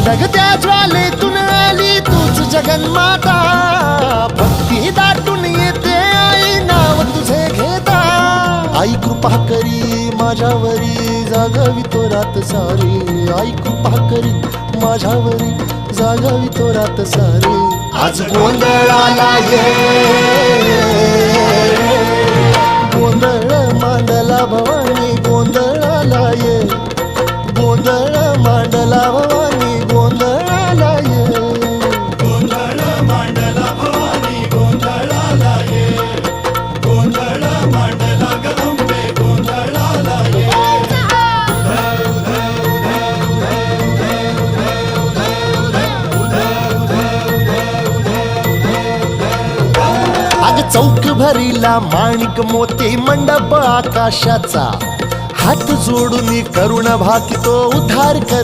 धगधगत्या ज्वालेतून आली तूच जगन्माता, भक्ती दाटून येते आई नाव तुझे घेता. आई कृपा करी माझ्यावरी जागावी तो रात सारी, आई कृपा करी माझ्यावरी जागावी तो रात सारी. आज गोंधळाला ये, गोंधळ मांडला भवानी गोंधळाला ये, गोंधळ मांडला भवानी गोंधळाला ये. गोंधळ मांडला भवानी गोंधळाला ये, गोंधळ मांडला गदंबे गोंधळाला ये. अग चौक भरीला माणिक मोती मंडप आकाशाचा, हात जोडून करुण भाकितो उद्धार कर.